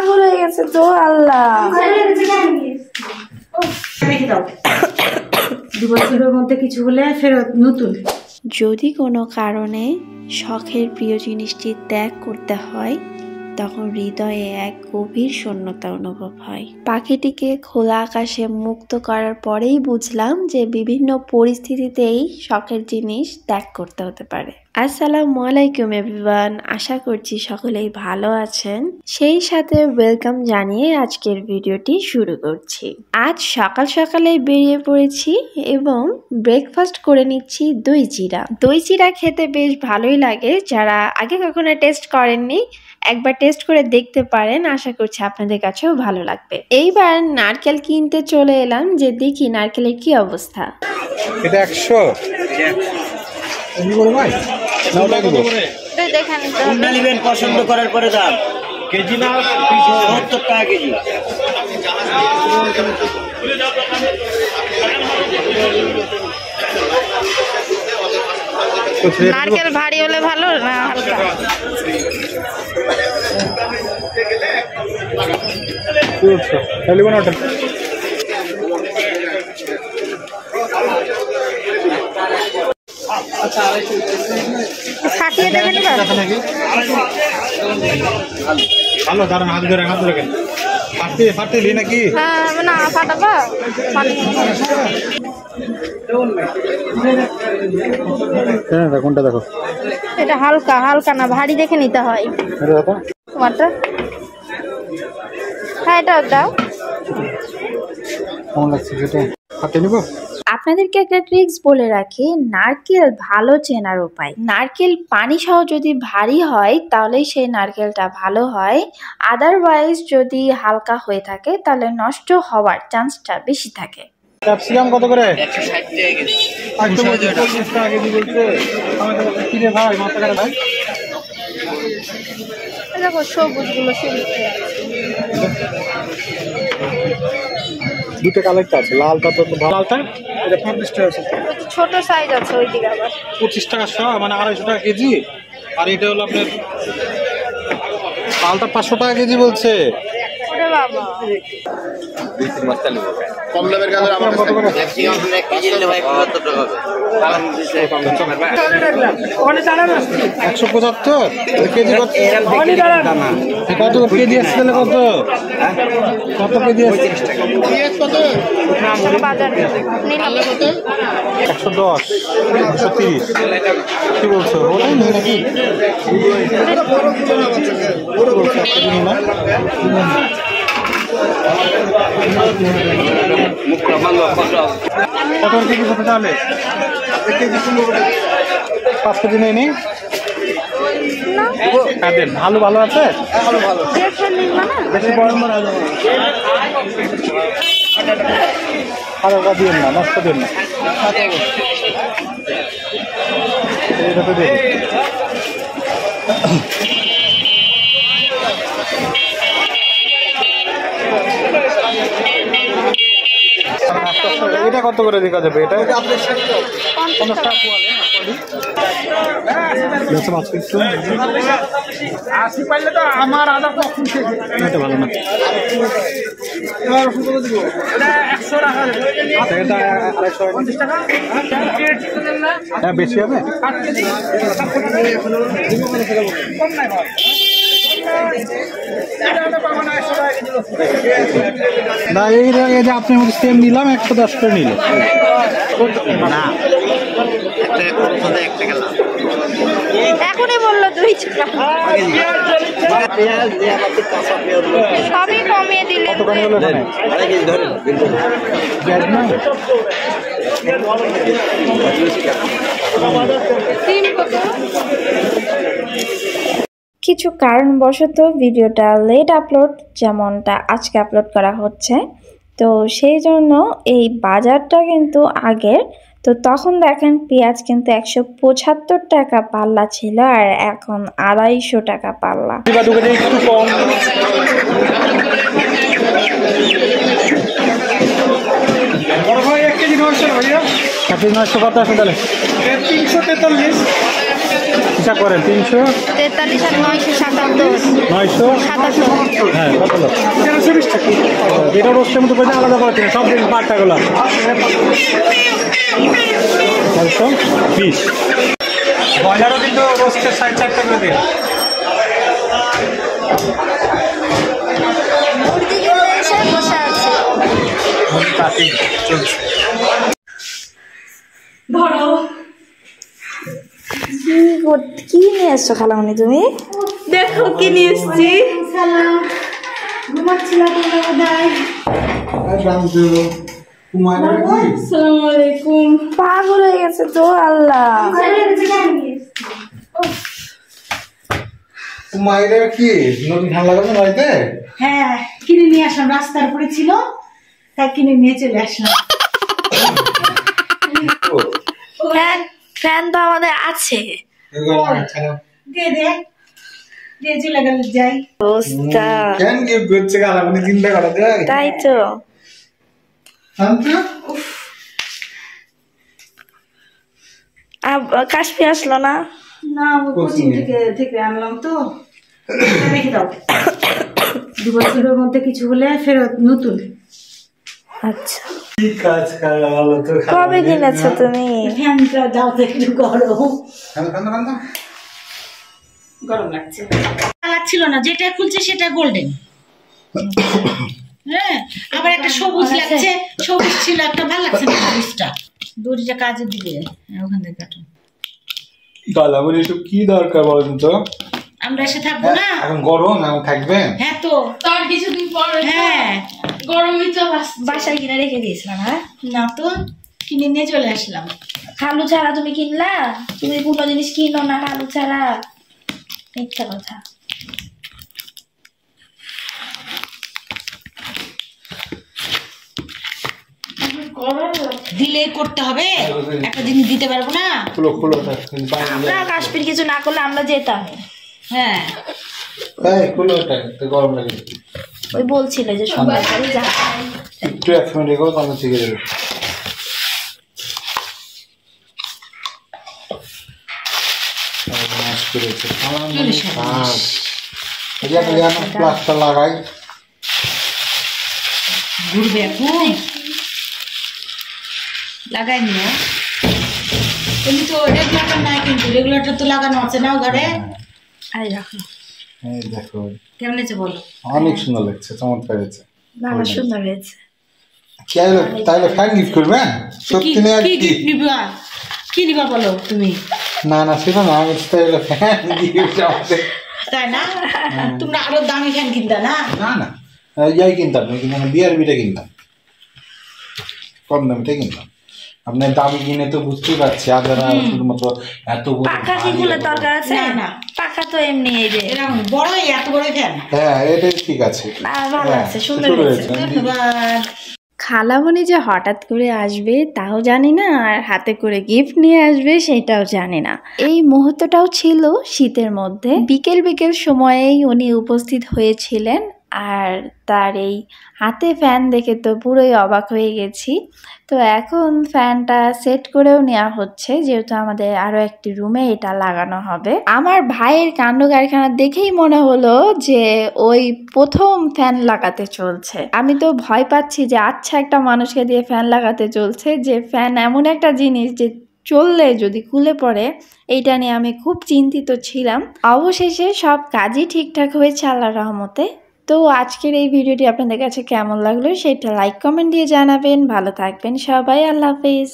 পাগল হয়ে গেছে তো আল্লাহ। 2 বছরের মধ্যে কিছু হলে ফেরত নতুন। যদি কোনো কারণে শখের প্রিয় জিনিসটি ত্যাগ করতে হয় তখন হৃদয়ে এক গভীর শূন্যতা অনুভব হয়। পাখিটিকে খোলা আকাশে মুক্ত করার পরেই বুঝলাম যে বিভিন্ন পরিস্থিতিতেই শখের জিনিস ত্যাগ করতে হতে পারে। আসসালামু আলাইকুম এভরিওয়ান, আশা করছি সকলেই ভালো আছেন। সেই সাথে ওয়েলকাম জানিয়ে আজকের ভিডিওটি শুরু করছি। আজ সকাল সকালে বেরিয়ে পড়েছি এবং ব্রেকফাস্ট করে নিচ্ছি দই চিড়া। দই চিড়া খেতে বেশ ভালোই লাগে, যারা আগে কখনো টেস্ট করেননি একবার টেস্ট করে দেখতে পারেন, আশা করছি আপনাদের কাছেও ভালো লাগবে। এইবার নারকেল কিনতে চলে এলাম যে দেখি নারকেলের কি অবস্থা। এটা 100 পছন্দ করার পরে দাম কেজি না 70 টাকা কেজি। নারকেল ভারী হলে ভালো না হালকা? ফাটিয়ে দেবেন ভালো, দাঁড়ান হাত ধরে কেন ফাটিলি নাকি? না ফাটাবা কোনটা দেখো, এটা হালকা হালকা না ভারী দেখে নিতে হয়। তোমারটা? হ্যাঁ এটাও দাও। কেমন লাগছে যেটা ফাটিয়ে নিব? আপনাদেরকে একটা ট্রিক্স বলে রাখি, নারকেল ভালো চেনার উপায়। নারকেল পানি সহ যদি ভারী হয় তাহলে সেই নারকেলটা ভালো হয়, আদারওয়াইজ যদি হালকা হয়ে থাকে তাহলে নষ্ট হওয়ার চান্সটা বেশি থাকে। ক্যাপসিকাম কত করে? 160 টাকা কেজি। একদম 25 টাকা কেজি বলছে। কি রে ভাই, মাথা খারাপ ভাই। দেখো সবুজগুলো দুটো কালারটা আছে, লালটা তো লালটা এটা 50 টাকা আছে, ছোট সাইজ আছে ওইদিকে আবার 25 টাকা শ, মানে 250 টাকা কেজি। আর এটা হলো আপনার লালটা 500 টাকা কেজি বলছে। ওরে বাবা, কম দামের গাজর আমার কাছে ম্যাক্সিমাম 1 কেজি নিলে ভাই 75 টাকা হবে। 175 কেজি কত? কত কেজি আসছে তাহলে? কত কেজি আসছে? বাজার 110 130 কি বলছো? ওটাই নেই নাকি? কত কেজি কত তাহলে? 5 কেজি নেই নি? ভালো ভালো আছে, বেশি বড় ভালো দিন না, নষ্ট দিন না। এটা তো দিন এটা কত করে দেখা যাবে? এটা 50 টাকা পোয়ালে আমার আদা এটা ভালো না, হ্যাঁ বেশি হবে না। এই যে আপনি সেম নিলাম 110 করে নিলে না, এখনই বললো 2 টাকা, সবই কমিয়ে দিলে। কতখানি হলো এখানে? কিছু কারণবশত ভিডিওটা লেট আপলোড, যেমনটা আজকে আপলোড করা হচ্ছে, তো সেই জন্য এই বাজারটা কিন্তু আগের। তো তখন দেখেন পেঁয়াজ কিন্তু 175 টাকা পাল্লা ছিল আর এখন 250 টাকা পাল্লা। একটু কম বড় ভাই 1 কেজি 900 ভাইয়া। 900 কত আছে তাহলে? 343। হিসাব করেন 43 আর 977 900 হ্যাঁ কত লোক এটা রোস্টের মতো পয়সা আলাদা করে কিনা সব দিন পাট্টাগুলো 920 ব্রয়লারও কিন্তু রোস্টের 4.5 করে দিন কি নিয়ে এসছো খালামণি তুমি? দেখো কি নিয়ে এসছি। পাগল হয়ে গেছে তো আল্লাহ। মায়ের কি নতুন ঠান্ডা লাগানো বাড়িতে? হ্যাঁ কিনে নিয়ে আসলাম, রাস্তার উপরে ছিল তাই কিনে নিয়ে চলে আসলাম। ফ্যান তো আমাদের আছে। দিয়ে দে, দিয়ে চলে গেল যাই। অবস্থা কেন কি করছে গালামনি চিন্তা করা যায়? তাই তো। কাশ্মীর আসলো না? না কোচিং থেকে আনলাম তো। রেখে দাও, 2 বছরের মধ্যে কিছু হলে ফেরত নতুন। আচ্ছা কি কাজ করা ভালো তো। কবে কিনেছো তুমি? ফ্যানটা দাও তো একটু গরম। গরম লাগছে, লাগছিল না। যেটা খুলছে সেটা গোল্ডেন। হ্যাঁ আবার একটা সবুজ লাগছে, সবুজ ছিল একটা, ভালো লাগছে না সবুজটা। দড়িটা কাজে দিবে ওখান থেকে কাটো। গালামনি একটু কি দরকার বলুন তো? আমরা এসে থাকবো না এখন গরম এখন থাকবে। হ্যাঁ তো তার কিছুদিন পরে হ্যাঁ গরমই তো আসছে। বাসায় কিনে রেখে দিয়েছিলাম। হ্যাঁ না তো কিনে নিয়ে চলে আসলাম। খালু ছাড়া তুমি কিনলা? তুমি কোনো জিনিস কিনো না খালু ছাড়া, মিথ্যা কথা। দিলে করতে হবে, একটা জিনিস দিতে পারবো না। খুলো খুলো আমরা কাশ্মীর কিছু না করলে আমরা যেতাম। হ্যাঁ তাই খুলো ওটা তো গরম লাগে। ওই বলছিল যে সবাই যা একটু 1 মিনিট রেখো তাহলে ঠিক হয়ে যাবে। প্লাস্টার লাগাই ঘুরবে এখন লাগাই নিও। তুমি তো রেগুলেটর নাই, কিন্তু রেগুলেটর তো লাগানো আছে না ঘরে। আরে রাখো। এই দেখো কেমন হয়েছে বলো? অনেক সুন্দর লাগছে, চমৎকার হয়েছে। না সুন্দর হয়েছে। তাহলে ফ্যান গিফট করবেন? সত্যি না কি গিফট নিবা? কি নিবা বলো তুমি? না না সেটা না, আমি তাহলে ফ্যান গিফট আমাদের। তাই না? তোমরা আরো দামি ফ্যান কিনতা না? না না ইয়াই কিনতাম না, কিন্তু বিআরবিটা কিনতাম, কম দামিটা কিনতাম। আপনার দামি কিনে তো বুঝতেই পারছি আপনারা শুধুমাত্র এত পাকা কি ফুলের দরকার আছে? না পাকা তো এমনি এই যে এরকম বড় এত বড় ফ্যান। হ্যাঁ এটাই ঠিক আছে। না ভালো আছে, সুন্দর হয়েছে। ধন্যবাদ। খালামণি যে হঠাৎ করে আসবে তাও জানি না, আর হাতে করে গিফট নিয়ে আসবে সেটাও জানি না। এই মুহূর্তটাও ছিল শীতের মধ্যে, বিকেল বিকেল সময়েই উনি উপস্থিত হয়েছিলেন। আর তার এই হাতে ফ্যান দেখে তো পুরোই অবাক হয়ে গেছি। তো এখন ফ্যানটা সেট করেও নেওয়া হচ্ছে, যেহেতু আমাদের আরো একটি রুমে এটা লাগানো হবে। আমার ভাইয়ের কাণ্ড কারখানা দেখেই মনে হলো যে ওই প্রথম ফ্যান লাগাতে চলছে। আমি তো ভয় পাচ্ছি যে আচ্ছা একটা মানুষকে দিয়ে ফ্যান লাগাতে চলছে, যে ফ্যান এমন একটা জিনিস যে চললে যদি খুলে পড়ে, এইটা নিয়ে আমি খুব চিন্তিত ছিলাম। অবশেষে সব কাজই ঠিকঠাক হয়েছে আল্লাহর রহমতে। তো আজকের এই ভিডিওটি আপনাদের কাছে কেমন লাগলো সেটা লাইক কমেন্ট দিয়ে জানাবেন। ভালো থাকবেন সবাই, আল্লাহ হাফেজ।